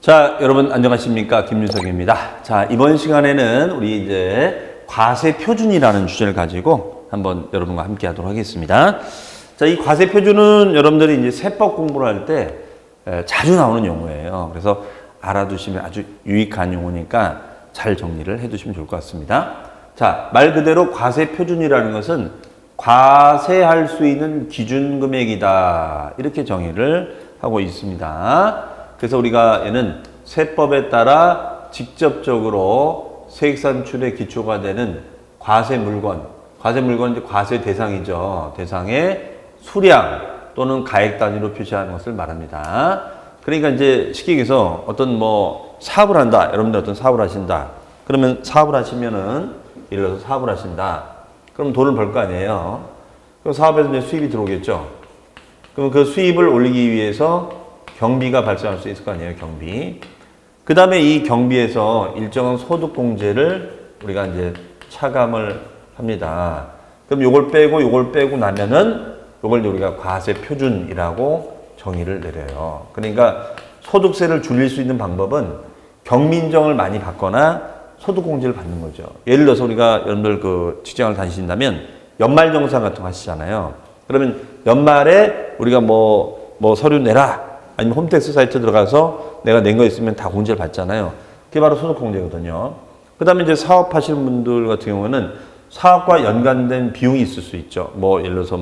자, 여러분 안녕하십니까? 김윤석입니다. 자, 이번 시간에는 우리 이제 과세 표준이라는 주제를 가지고 한번 여러분과 함께 하도록 하겠습니다. 자, 이 과세 표준은 여러분들이 이제 세법 공부를 할 때 자주 나오는 용어예요. 그래서 알아두시면 아주 유익한 용어니까 잘 정리를 해 두시면 좋을 것 같습니다. 자, 말 그대로 과세 표준이라는 것은 과세할 수 있는 기준 금액이다. 이렇게 정의를 하고 있습니다. 그래서 우리가 얘는 세법에 따라 직접적으로 세액 산출의 기초가 되는 과세 물건은 이제 과세 대상이죠. 대상의 수량 또는 가액 단위로 표시하는 것을 말합니다. 그러니까 이제 쉽게 얘기해서 어떤 뭐 사업을 한다. 여러분들 어떤 사업을 하신다. 그러면 사업을 하시면은 예를 들어서 사업을 하신다. 그럼 돈을 벌 거 아니에요. 그럼 사업에서 이제 수입이 들어오겠죠. 그럼 그 수입을 올리기 위해서 경비가 발생할 수 있을 거 아니에요, 경비. 그 다음에 이 경비에서 일정한 소득공제를 우리가 이제 차감을 합니다. 그럼 요걸 빼고 나면은 요걸 이제 우리가 과세 표준이라고 정의를 내려요. 그러니까 소득세를 줄일 수 있는 방법은 경민정을 많이 받거나 소득공제를 받는 거죠. 예를 들어서 우리가 여러분들 그 직장을 다니신다면 연말정산 같은 거 하시잖아요. 그러면 연말에 우리가 뭐 서류 내라. 아니면 홈택스 사이트 들어가서 내가 낸 거 있으면 다 공제를 받잖아요. 그게 바로 소득공제거든요. 그 다음에 이제 사업하시는 분들 같은 경우는 사업과 연관된 비용이 있을 수 있죠. 뭐 예를 들어서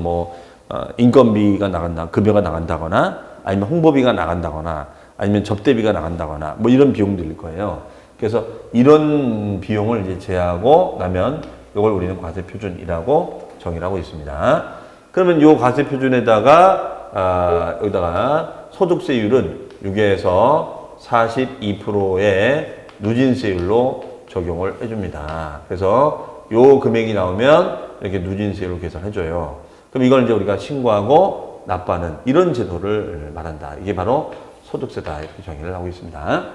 인건비가 나간다, 급여가 나간다거나 아니면 홍보비가 나간다거나 아니면 접대비가 나간다거나 뭐 이런 비용들일 거예요. 그래서 이런 비용을 이제 제하고 나면 이걸 우리는 과세 표준이라고 정의를 하고 있습니다. 그러면 이 과세 표준에다가 여기다가 소득세율은 6에서 42%의 누진세율로 적용을 해줍니다. 그래서 요 금액이 나오면 이렇게 누진세율로 계산해줘요. 그럼 이걸 이제 우리가 신고하고 납부하는 이런 제도를 말한다. 이게 바로 소득세다. 이렇게 정의를 하고 있습니다.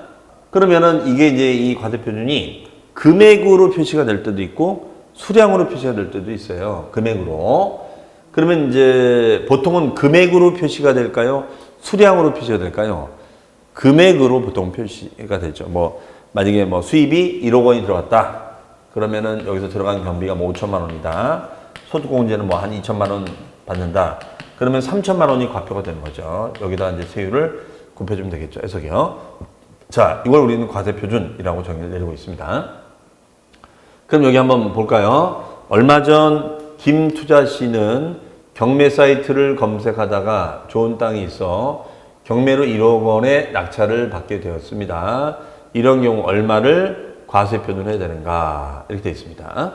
그러면은 이게 이제 이 과세 표준이 금액으로 표시가 될 때도 있고 수량으로 표시가 될 때도 있어요. 금액으로. 그러면 이제 보통은 금액으로 표시가 될까요? 수량으로 표시가 될까요? 금액으로 보통 표시가 되죠. 만약에 수입이 1억 원이 들어갔다. 그러면은 여기서 들어간 경비가 5천만 원이다. 소득공제는 한 2천만 원 받는다. 그러면 3천만 원이 과표가 되는 거죠. 여기다 이제 세율을 곱해주면 되겠죠. 해석이요. 자, 이걸 우리는 과세 표준이라고 정의를 내리고 있습니다. 그럼 여기 한번 볼까요? 얼마 전 김투자 씨는 경매 사이트를 검색하다가 좋은 땅이 있어 경매로 1억 원의 낙찰을 받게 되었습니다. 이런 경우 얼마를 과세 표준해야 되는가? 이렇게 되어 있습니다.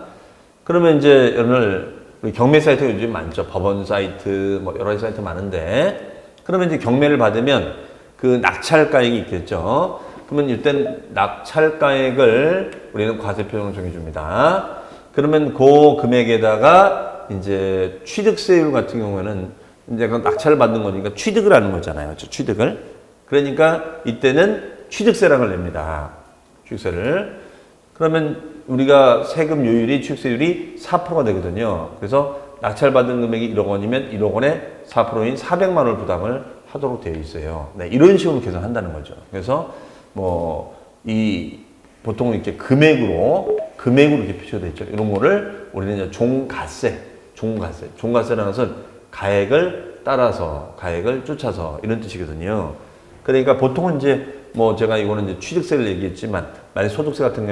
그러면 이제 오늘 경매 사이트가 요즘 많죠. 법원 사이트, 여러 가지 사이트 많은데 그러면 이제 경매를 받으면 그 낙찰가액이 있겠죠. 그러면 이땐 낙찰가액을 우리는 과세 표준으로 정해줍니다. 그러면 그 금액에다가 이제 취득세율 같은 경우에는 이제 그 낙찰을 받는 거니까 취득을 하는 거잖아요. 취득을. 그러니까 이때는 취득세라는 걸 냅니다. 취득세를. 그러면 우리가 세금 요율이 취득세율이 4%가 되거든요. 그래서 낙찰받은 금액이 1억 원이면 1억 원에 4%인 400만 원을 부담을 하도록 되어 있어요. 네, 이런 식으로 계산한다는 거죠. 그래서 보통 이렇게 금액으로 이렇게 표시가 되어 있죠. 이런 거를 우리는 이제 종가세라는 것은 가액을 따라서, 가액을 쫓아서 이런 뜻이거든요. 그러니까 보통은 이제 제가 이거는 이제 취득세를 얘기했지만 만약 소득세 같은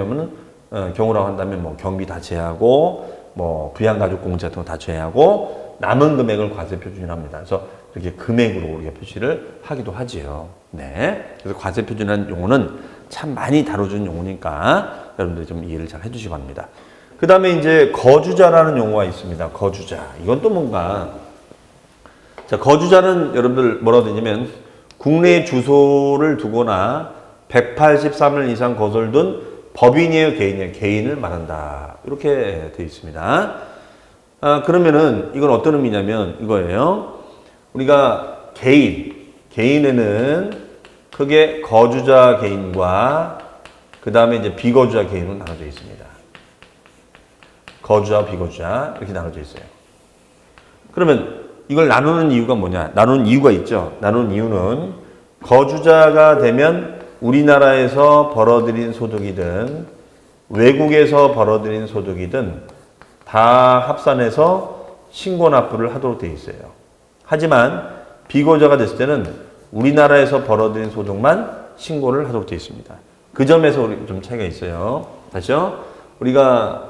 경우라고 한다면 경비 다 제하고 부양가족공제 같은 거 다 제하고 남은 금액을 과세 표준이라고 합니다. 그래서 이렇게 금액으로 우리가 표시를 하기도 하지요. 네. 그래서 과세 표준이라는 용어는 참 많이 다뤄주는 용어니까 여러분들이 좀 이해를 잘 해주시기 바랍니다. 그 다음에 이제 거주자라는 용어가 있습니다. 거주자. 이건 또 뭔가. 자, 거주자는 여러분들 뭐라고 되냐면 국내 주소를 두거나 183일 이상 거설둔 법인이에요, 개인이에요? 개인을 말한다. 이렇게 되어 있습니다. 그러면은 이건 어떤 의미냐면 이거예요. 우리가 개인, 개인에는 크게 거주자 개인과 그 다음에 이제 비거주자 개인으로 나눠져 있습니다. 거주자, 비거주자 이렇게 나눠져 있어요. 그러면 이걸 나누는 이유가 뭐냐? 나누는 이유가 있죠. 나누는 이유는 거주자가 되면 우리나라에서 벌어들인 소득이든 외국에서 벌어들인 소득이든 다 합산해서 신고 납부를 하도록 되어 있어요. 하지만 비거주자가 됐을 때는 우리나라에서 벌어들인 소득만 신고를 하도록 되어 있습니다. 그 점에서 우리 좀 차이가 있어요. 다시요. 우리가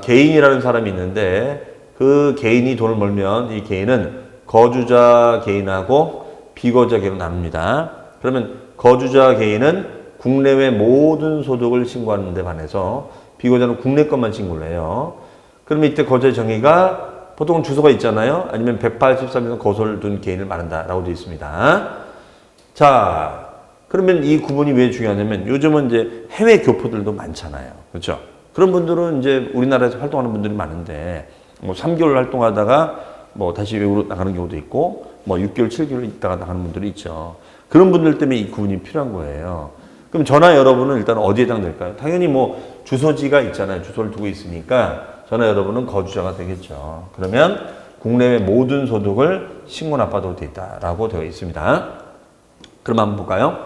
개인이라는 사람이 있는데 그 개인이 돈을 벌면 이 개인은 거주자 개인하고 비거주자 개인으로 나눕니다. 그러면 거주자 개인은 국내외 모든 소득을 신고하는 데 반해서 비거주자는 국내 것만 신고를 해요. 그러면 이때 거주자의 정의가 보통 주소가 있잖아요. 아니면 183에서 거소를 둔 개인을 말한다라고 되어 있습니다. 자, 그러면 이 구분이 왜 중요하냐면 요즘은 이제 해외 교포들도 많잖아요. 그렇죠? 그런 분들은 이제 우리나라에서 활동하는 분들이 많은데 뭐 3개월 활동하다가 뭐 다시 외국으로 나가는 경우도 있고 뭐 6개월, 7개월 있다가 나가는 분들이 있죠. 그런 분들 때문에 이 구분이 필요한 거예요. 그럼 저나 여러분은 일단 어디에 해당될까요? 당연히 뭐 주소지가 있잖아요. 주소를 두고 있으니까 저나 여러분은 거주자가 되겠죠. 그러면 국내외 모든 소득을 신고 납부하도록 되어 있다라고 되어 있습니다. 그럼 한번 볼까요?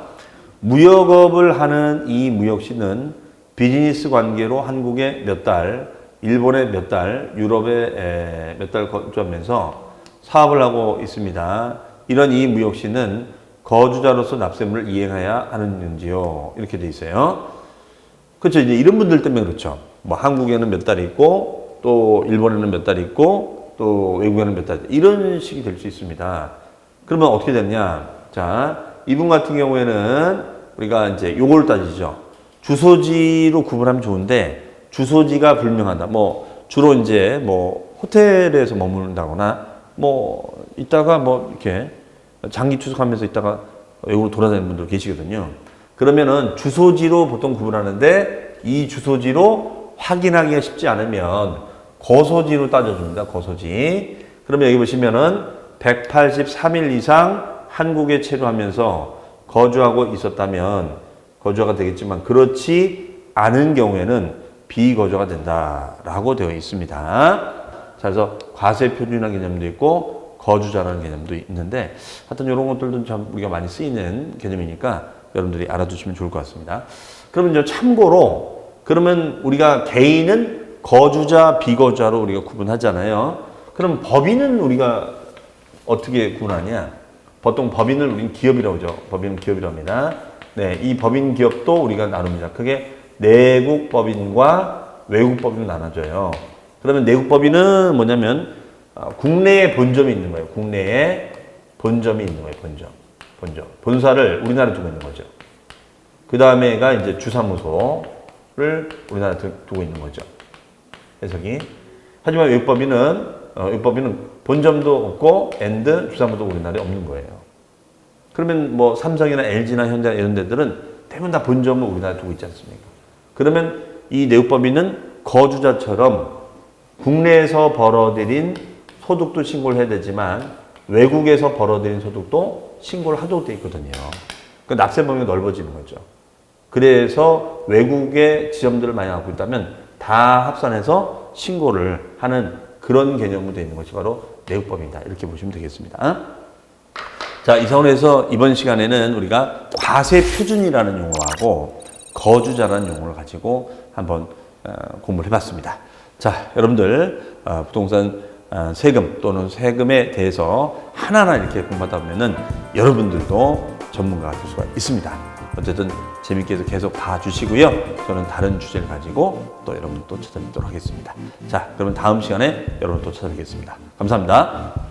무역업을 하는 이 무역시는 비즈니스 관계로 한국에 몇 달, 일본에 몇 달, 유럽에 몇 달 거주하면서 사업을 하고 있습니다. 이런 이 무역시는 거주자로서 납세물을 이행해야 하는지요? 이렇게 돼 있어요. 그렇죠. 이제 이런 분들 때문에 그렇죠. 뭐 한국에는 몇 달 있고 또 일본에는 몇 달 있고 또 외국에는 몇 달 이런 식이 될 수 있습니다. 그러면 어떻게 됐냐? 자, 이분 같은 경우에는 우리가 이제 요걸 따지죠. 주소지로 구분하면 좋은데 주소지가 불명하다. 뭐 주로 이제 뭐 호텔에서 머무른다거나 뭐 이따가 뭐 이렇게 장기 투숙하면서 있다가 외국으로 돌아다니는 분들 계시거든요. 그러면은 주소지로 보통 구분하는데 이 주소지로 확인하기가 쉽지 않으면 거소지로 따져줍니다. 거소지. 그러면 여기 보시면은 183일 이상 한국에 체류하면서 거주하고 있었다면 거주자가 되겠지만 그렇지 않은 경우에는 비거주가 된다라고 되어 있습니다. 자, 그래서 과세 표준이라는 개념도 있고 거주자라는 개념도 있는데 하여튼 이런 것들도 참 우리가 많이 쓰이는 개념이니까 여러분들이 알아두시면 좋을 것 같습니다. 그러면 이제 참고로 그러면 우리가 개인은 거주자, 비거주자로 우리가 구분하잖아요. 그럼 법인은 우리가 어떻게 구분하냐? 보통 법인을 우리는 기업이라고 하죠. 법인은 기업이라고 합니다. 네, 이 법인 기업도 우리가 나눕니다. 크게 내국 법인과 외국 법인으로 나눠져요. 그러면 내국 법인은 뭐냐면 국내에 본점이 있는 거예요. 국내에 본점이 있는 거예요. 본점. 본사를 우리나라에 두고 있는 거죠. 그 다음에가 이제 주사무소를 우리나라에 두고 있는 거죠. 해석이. 하지만 외국법인은 본점도 없고 주사무소도 우리나라에 없는 거예요. 그러면 뭐 삼성이나 LG나 현대나 이런 데들은 대부분 다 본점을 우리나라에 두고 있지 않습니까? 그러면 이 내국법인은 거주자처럼 국내에서 벌어들인 소득도 신고를 해야 되지만 외국에서 벌어들인 소득도 신고를 하도록 되어 있거든요. 그 납세 범위가 넓어지는 거죠. 그래서 외국의 지점들을 많이 갖고 있다면 다 합산해서 신고를 하는 그런 개념으로 되어 있는 것이 바로 내국법인이다. 이렇게 보시면 되겠습니다. 자, 이 차원에서 이번 시간에는 우리가 과세 표준이라는 용어하고 거주자라는 용어를 가지고 한번 공부를 해봤습니다. 자, 여러분들 부동산 세금 또는 세금에 대해서 하나하나 이렇게 공부하다 보면은 여러분들도 전문가가 될 수가 있습니다. 어쨌든 재밌게 계속 봐주시고요. 저는 다른 주제를 가지고 또 여러분 또 찾아뵙도록 하겠습니다. 자, 그러면 다음 시간에 여러분 또 찾아뵙겠습니다. 감사합니다.